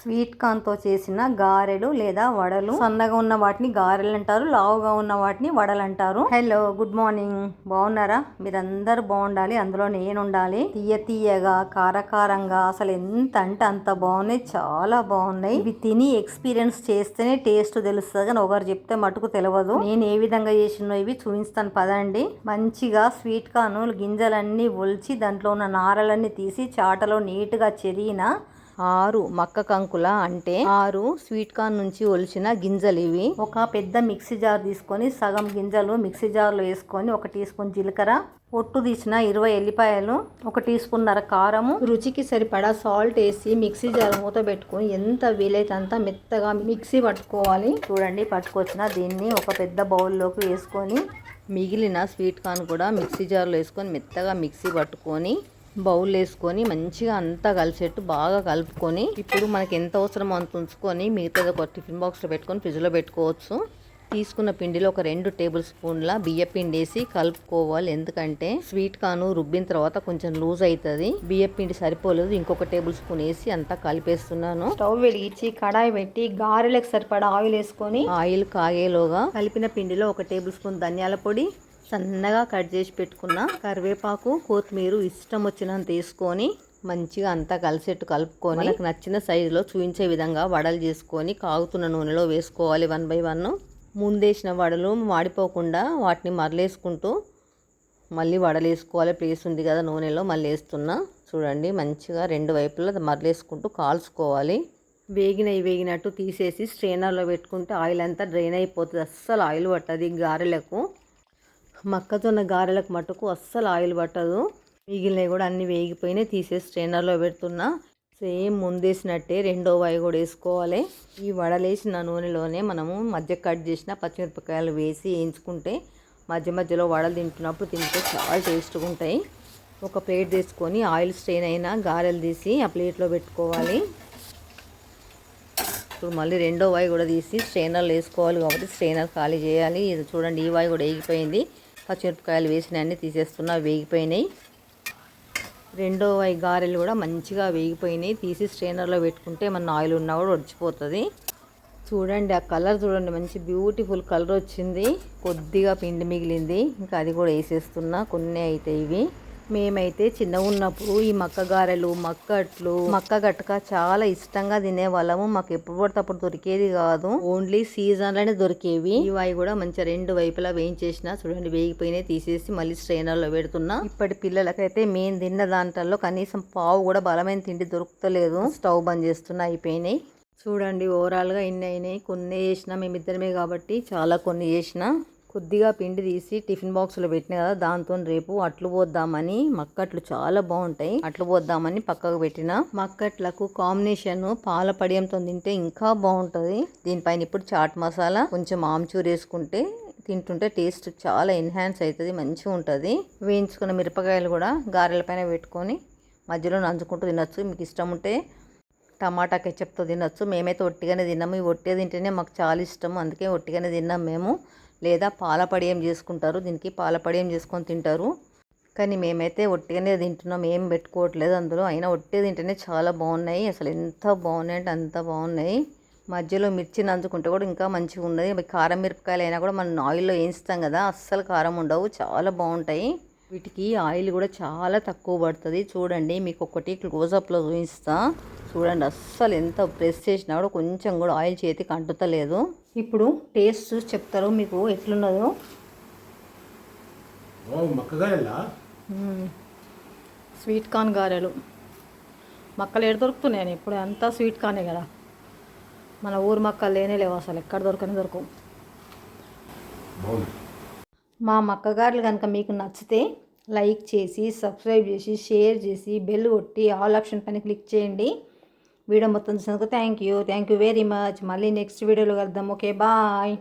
Sweet కార్న్తో చేసిన గారెలు లేదా వడలు. సన్నగా ఉన్న వాటిని గారెలు అంటారు, లావుగా ఉన్న వాటిని వడలు అంటారు. Hello, good morning. బాగున్నారా? మీరందరూ బాగుండాలి, అందులో నేను ఉండాలి. తీయ తీయగా, కారకారంగా, అసలు ఎంత అంటే అంత బాగున్నాయి, చాలా బాగున్నాయి. ఇవి తిని ఎక్స్పీరియన్స్ చేస్తేనే టేస్ట్ తెలుస్తుంది, కానీ ఒకరు చెప్తే మటుకు తెలియదు. నేను ఏ విధంగా చేసినో ఇవి చూపిస్తాను పదండి. మంచిగా స్వీట్ కార్న్ గింజలన్నీ ఒలిచి దాంట్లో ఉన్న నారలన్నీ తీసి చాటలో నీట్గా చెరిగిన 6 మక్క కంకుల అంటే 6 స్వీట్ కార్న్ నుంచి ఒలిచిన గింజలు ఇవి. ఒక పెద్ద మిక్సీ జార్ తీసుకొని సగం గింజలు మిక్సీ జార్లో వేసుకొని 1 టీ స్పూన్ జీలకర్ర, పొట్టు తీసిన 20 ఎల్లిపాయలు, 1 టీ స్పూన్ కారము, రుచికి సరిపడా సాల్ట్ వేసి మిక్సీ జార్ మూత పెట్టుకొని ఎంత వీలైతే అంత మెత్తగా మిక్సీ పట్టుకోవాలి. చూడండి పట్టుకొచ్చిన దీన్ని ఒక పెద్ద బౌల్లోకి వేసుకొని మిగిలిన స్వీట్ కార్న్ కూడా మిక్సీ జార్లో వేసుకొని మెత్తగా మిక్సీ పట్టుకొని బౌల్ వేసుకొని మంచిగా అంతా కలిసేట్టు బాగా కలుపుకొని ఇప్పుడు మనకి ఎంత అవసరమో అంత ఉంచుకొని మిగతాది ఒక టిఫిన్ బాక్స్లో పెట్టుకొని ఫ్రిడ్జ్లో పెట్టుకోవచ్చు. తీసుకున్న పిండిలో ఒక 2 టేబుల్ స్పూన్ల బియ్య పిండి వేసి కలుపుకోవాలి. ఎందుకంటే స్వీట్ కార్న్ రుబ్బిన తర్వాత కొంచెం లూజ్ అవుతుంది. బియ్య పిండి సరిపోలేదు, ఇంకొక టేబుల్ స్పూన్ వేసి అంతా కలిపేస్తున్నాను. స్టవ్ వెలిగించి కడాయి పెట్టి గారెలకు సరిపడా ఆయిల్ వేసుకొని ఆయిల్ కాగేలోగా కలిపిన పిండిలో 1 టేబుల్ స్పూన్ ధనియాల పొడి, సన్నగా కట్ చేసి పెట్టుకున్న కరివేపాకు, కొత్తిమీర ఇష్టం వచ్చినంత వేసుకొని మంచిగా అంతా కలిసేట్టు కలుపుకొని మనకు నచ్చిన సైజులో చూపించే విధంగా వడలు చేసుకొని కాగుతున్న నూనెలో వేసుకోవాలి 1 బై 1. ముందేసిన వడలు మాడిపోకుండా వాటిని మరలేసుకుంటూ మళ్ళీ వడలు వేసుకోవాలి. ప్లేస్ ఉంది కదా నూనెలో, మళ్ళీ వేస్తున్నా. చూడండి మంచిగా 2 వైపులా మరలేసుకుంటూ కాల్చుకోవాలి. వేగినట్టు తీసేసి స్ట్రైనర్లో పెట్టుకుంటే ఆయిల్ అంతా డ్రైన్ అయిపోతుంది. అస్సలు ఆయిల్ పట్టదు గారెలకు. మొక్కజొన్న గారెలకు మటుకు అస్సలు ఆయిల్ పట్టదు. మిగిలినవి కూడా అన్ని వేగిపోయినాయి, తీసేసి స్ట్రైనర్లో పెడుతున్నా. సేమ్ ముందేసినట్టే రెండో వాయి కూడా వేసుకోవాలి. ఈ వడలేసిన నూనెలోనే మనము మధ్య కట్ చేసిన పచ్చిమిరపకాయలు వేసి వేయించుకుంటే మధ్యలో వడలు తింటున్నప్పుడు తింటే చాలా టేస్ట్గా ఉంటాయి. ఒక ప్లేట్ తీసుకొని ఆయిల్ స్ట్రెయిన్ అయిన గారెలు తీసి ఆ ప్లేట్లో పెట్టుకోవాలి. ఇప్పుడు మళ్ళీ రెండో వాయి కూడా తీసి స్ట్రైనర్లో వేసుకోవాలి కాబట్టి స్ట్రైనర్ ఖాళీ చేయాలి. ఇది చూడండి, ఈ వాయి కూడా వేగిపోయింది. పచ్చిమిరపకాయలు వేసిన అన్నీ తీసేస్తున్నా, వేగిపోయినాయి. రెండో వాయి గారెలు కూడా మంచిగా వేగిపోయినాయి. తీసి స్ట్రైనర్లో పెట్టుకుంటే మన ఆయిల్ ఉన్నా కూడా ఒడిచిపోతుంది. చూడండి ఆ కలర్ చూడండి, మంచి బ్యూటిఫుల్ కలర్ వచ్చింది. కొద్దిగా పిండి మిగిలింది, ఇంకా అది కూడా వేసేస్తున్నా. కొన్ని అయితే ఇవి మేమైతే చిన్నగా ఉన్నప్పుడు ఈ మక్క గారెలు, మక్క గట్టక చాలా ఇష్టంగా తినేవాళ్ళము. మాకు ఎప్పుడు పడితే అప్పుడు దొరికేది కాదు, ఓన్లీ సీజన్లోనే దొరికేవి. ఇవి కూడా మంచిగా 2 వైపులా వేయించేసిన. చూడండి వేగిపోయినాయి, తీసేసి మళ్ళీ స్ట్రైనర్లో పెడుతున్నా. ఇప్పటి పిల్లలకైతే మేము తిన్న దాంట్లో కనీసం పావు కూడా బలమైన తిండి దొరుకుతలేదు. స్టవ్ బంద్ చేస్తున్నా, అయిపోయినాయి. చూడండి ఓవరాల్గా ఇన్ని అయినాయి. కొన్ని చేసినా, మేమిద్దరమే కాబట్టి చాలా కొన్ని చేసిన. కొద్దిగా పిండి తీసి టిఫిన్ బాక్స్లో పెట్టిన కదా, దాంతో రేపు అట్లు పోద్దామని, మక్కట్లు చాలా బాగుంటాయి, అట్లు పోద్దామని పక్కకు పెట్టిన. మక్కట్లకు కాంబినేషన్ పాల పడియంతో తింటే ఇంకా బాగుంటుంది. దీనిపైన ఇప్పుడు చాట్ మసాలా, కొంచెం ఆమ్చూర్ వేసుకుంటే తింటుంటే టేస్ట్ చాలా ఎన్హాన్స్ అవుతుంది, మంచిగా ఉంటుంది. వేయించుకున్న మిరపకాయలు కూడా గారెల పైన పెట్టుకొని మధ్యలో నంచుకుంటూ తినచ్చు. మీకు ఇష్టం ఉంటే టమాటా కెచప్తో తినచ్చు. మేమైతే ఒట్టిగానే తిన్నాము. ఈ ఒట్టిగా తింటేనే మాకు చాలా ఇష్టం, అందుకే ఒట్టిగానే తిన్నాం మేము. లేదా పాలపడియం చేసుకుంటారు, దీనికి పాలపడియం చేసుకొని తింటారు. కానీ మేమైతే ఒట్టిగానే తింటున్నాం, ఏం పెట్టుకోవట్లేదు అందులో. అయినా ఒట్టిగా తింటేనే చాలా బాగున్నాయి. అసలు ఎంత బాగున్నాయి అంటే అంత బాగున్నాయి. మధ్యలో మిర్చి నంచుకుంటే కూడా ఇంకా మంచిగా ఉన్నది. కారం మిరపకాయలు అయినా కూడా మనం ఆయిల్లో వేయిస్తాం కదా, అస్సలు కారం ఉండవు, చాలా బాగుంటాయి. వీటికి ఆయిల్ కూడా చాలా తక్కువ పడుతుంది. చూడండి మీకు ఒకటి క్లోజప్లో చూపిస్తా. చూడండి అస్సలు ఎంత ప్రెస్ చేసినా కూడా కొంచెం కూడా ఆయిల్ చేతికి అంటుతలేదు. ఇప్పుడు టేస్ట్ చెప్తారు మీకు ఎట్లున్నదో. స్వీట్ కార్న్ గారెలు మక్కలు ఎక్కడ దొరుకుతున్నాయని, ఇప్పుడు అంతా స్వీట్ కార్నే కదా. మన ఊరు మక్కలు లేనే లేవు, అసలు ఎక్కడ దొరకవు. మా మక్క గారెలు కనుక మీకు నచ్చితే లైక్ చేసి, సబ్స్క్రైబ్ చేసి, షేర్ చేసి, బెల్ కొట్టి ఆల్ ఆప్షన్ పైన క్లిక్ చేయండి. వీడియో మొత్తం చూసినందుకు థ్యాంక్ యూ వెరీ మచ్. మళ్ళీ నెక్స్ట్ వీడియోలో కలుద్దాం. Okay, bye.